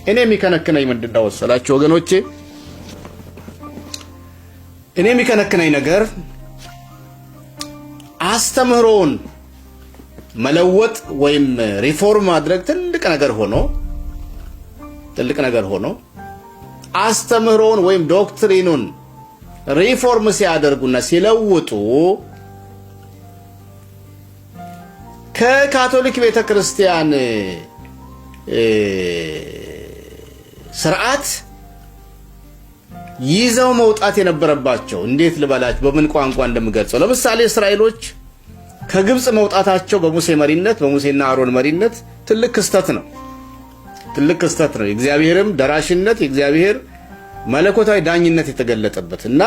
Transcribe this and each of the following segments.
እኔ የሚከነክነኝ ምንድነው ወሰላችሁ ወገኖቼ? እኔ የሚከነክነኝ ነገር አስተምህሮን መለወጥ ወይም ሪፎርም ማድረግ ትልቅ ነገር ሆኖ አስተምህሮን ወይም ዶክትሪኑን ሪፎርም ሲያደርጉና ሲለውጡ ከካቶሊክ ቤተክርስቲያን ስርዓት ይዘው መውጣት የነበረባቸው እንዴት ልበላችሁ በምን ቋንቋ እንደምገልጸው ለምሳሌ እስራኤሎች ከግብጽ መውጣታቸው በሙሴ መሪነት በሙሴና አሮን መሪነት ትልቅ ክስተት ነው። የእግዚአብሔርም ደራሽነት የእግዚአብሔር መለኮታዊ ዳኝነት የተገለጠበትና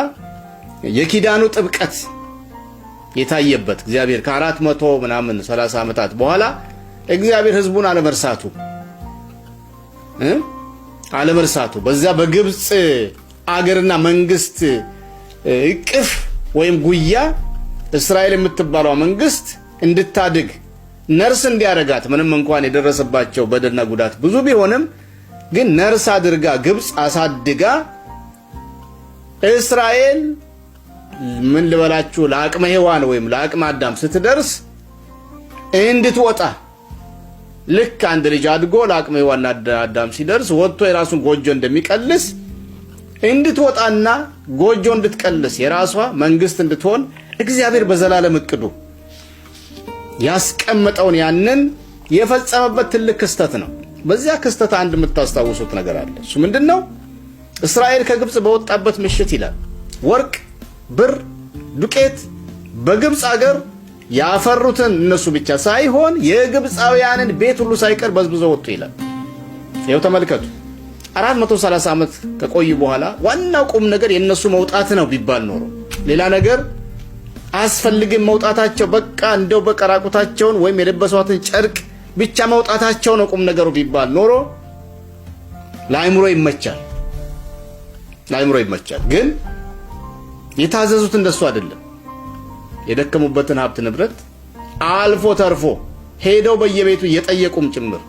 የኪዳኑ ጥብቀት የታየበት እግዚአብሔር ከ400 ምናምን 30 ዓመታት በኋላ እግዚአብሔር ህዝቡን አለመርሳቱ በዛ በግብጽ አገርና መንግስት እቅፍ ወይም ጉያ እስራኤል የምትባለው መንግስት እንድታድግ ነርስ እንዲያረጋት ምንም እንኳን የደረሰባቸው በደልና ጉዳት ብዙ ቢሆንም ግን ነርስ አድርጋ ግብጽ አሳድጋ እስራኤል ምን ልበላችሁ ለአቅመ ሔዋን ወይም ለአቅመ አዳም ስትደርስ እንድትወጣ ልክ አንድ ልጅ አድጎ ለአቅመ ሔዋንና አዳም ሲደርስ ወጥቶ የራሱን ጎጆ እንደሚቀልስ እንድትወጣና ጎጆ እንድትቀልስ የራሷ መንግስት እንድትሆን እግዚአብሔር በዘላለም እቅዱ ያስቀመጠውን ያንን የፈጸመበት ትልቅ ክስተት ነው። በዚያ ክስተት አንድ የምታስታውሱት ነገር አለ። እሱ ምንድነው? እስራኤል ከግብጽ በወጣበት ምሽት ይላል ወርቅ፣ ብር፣ ዱቄት በግብጽ አገር ያፈሩትን እነሱ ብቻ ሳይሆን የግብጻውያንን ቤት ሁሉ ሳይቀር በዝብዘው ወጡ ይላል። ይኸው ተመልከቱ። 430 ዓመት ከቆዩ በኋላ ዋናው ቁም ነገር የነሱ መውጣት ነው ቢባል ኖሮ ሌላ ነገር አስፈልግም መውጣታቸው በቃ እንደው በቀራቁታቸውን ወይም የለበሷትን ጨርቅ ብቻ መውጣታቸው ነው ቁም ነገሩ ቢባል ኖሮ ለአይምሮ ይመቻል። ግን የታዘዙት እንደሱ አይደለም። የደከሙበትን ሀብት ንብረት አልፎ ተርፎ ሄደው በየቤቱ እየጠየቁም ጭምር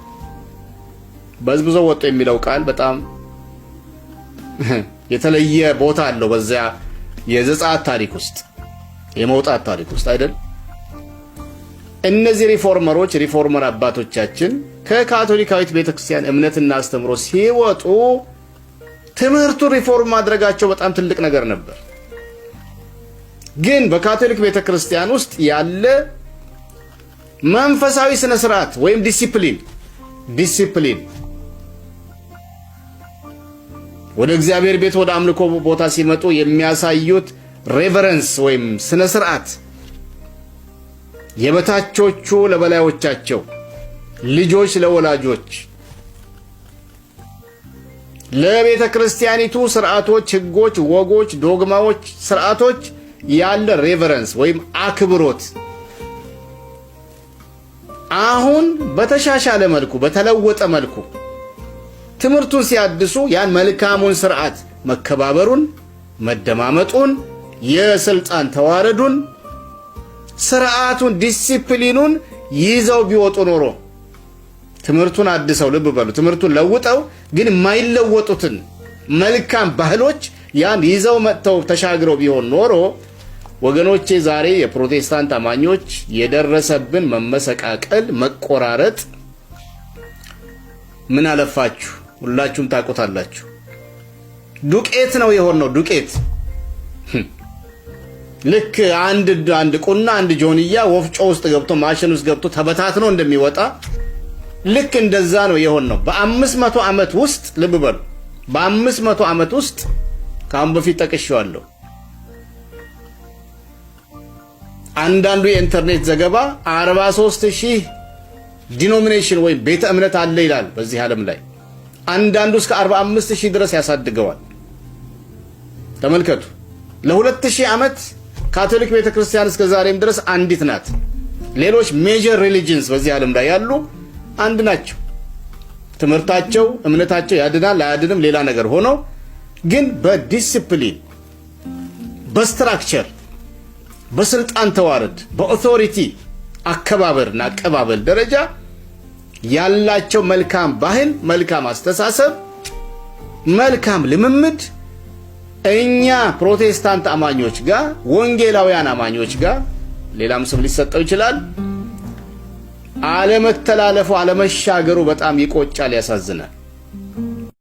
በዝብዘው ወጡ የሚለው ቃል በጣም የተለየ ቦታ አለው በዚያ የዘጸአት ታሪክ ውስጥ የመውጣት ታሪክ ውስጥ አይደል? እነዚህ ሪፎርመር አባቶቻችን ከካቶሊካዊት ቤተክርስቲያን እምነትና አስተምሮ ሲወጡ ትምህርቱን ሪፎርም ማድረጋቸው በጣም ትልቅ ነገር ነበር። ግን በካቶሊክ ቤተክርስቲያን ውስጥ ያለ መንፈሳዊ ስነ ስርዓት ወይም ዲሲፕሊን ወደ እግዚአብሔር ቤት ወደ አምልኮ ቦታ ሲመጡ የሚያሳዩት ሬቨረንስ ወይም ስነ ስርዓት የበታቾቹ ለበላዮቻቸው ልጆች ለወላጆች ለቤተ ክርስቲያኒቱ ስርዓቶች፣ ህጎች፣ ወጎች፣ ዶግማዎች፣ ስርዓቶች ያለ ሬቨረንስ ወይም አክብሮት አሁን በተሻሻለ መልኩ በተለወጠ መልኩ ትምህርቱን ሲያድሱ ያን መልካሙን ስርዓት መከባበሩን፣ መደማመጡን፣ የስልጣን ተዋረዱን፣ ስርዓቱን፣ ዲሲፕሊኑን ይዘው ቢወጡ ኖሮ ትምህርቱን አድሰው ልብ በሉ ትምህርቱን ለውጠው ግን የማይለወጡትን መልካም ባህሎች ያን ይዘው መጥተው ተሻግረው ቢሆን ኖሮ ወገኖቼ ዛሬ የፕሮቴስታንት አማኞች የደረሰብን መመሰቃቀል፣ መቆራረጥ ምን አለፋችሁ ሁላችሁም ታውቁታላችሁ። ዱቄት ነው የሆነው። ዱቄት ልክ አንድ ቁና አንድ ጆንያ ወፍጮ ውስጥ ገብቶ ማሽን ውስጥ ገብቶ ተበታትኖ እንደሚወጣ ልክ እንደዛ ነው የሆነው። በ500 ዓመት ውስጥ ልብ በሉ በ500 ዓመት ውስጥ ካሁን በፊት ጠቅሼዋለሁ። አንዳንዱ የኢንተርኔት ዘገባ 43000 ዲኖሚኔሽን ወይ ቤተ እምነት አለ ይላል በዚህ ዓለም ላይ። አንዳንዱ እስከ 45000 ድረስ ያሳድገዋል። ተመልከቱ። ለ2000 ዓመት ካቶሊክ ቤተክርስቲያን እስከ ዛሬም ድረስ አንዲት ናት። ሌሎች ሜጀር ሪሊጂንስ በዚህ ዓለም ላይ ያሉ አንድ ናቸው። ትምህርታቸው እምነታቸው ያድናል አያድንም ሌላ ነገር ሆኖ ግን በዲሲፕሊን በስትራክቸር በስልጣን ተዋረድ በኦቶሪቲ አከባበርና አቀባበል ደረጃ ያላቸው መልካም ባህል፣ መልካም አስተሳሰብ፣ መልካም ልምምድ እኛ ፕሮቴስታንት አማኞች ጋር ወንጌላውያን አማኞች ጋር ሌላም ስም ሊሰጠው ይችላል አለመተላለፉ አለመሻገሩ በጣም ይቆጫል፣ ያሳዝናል።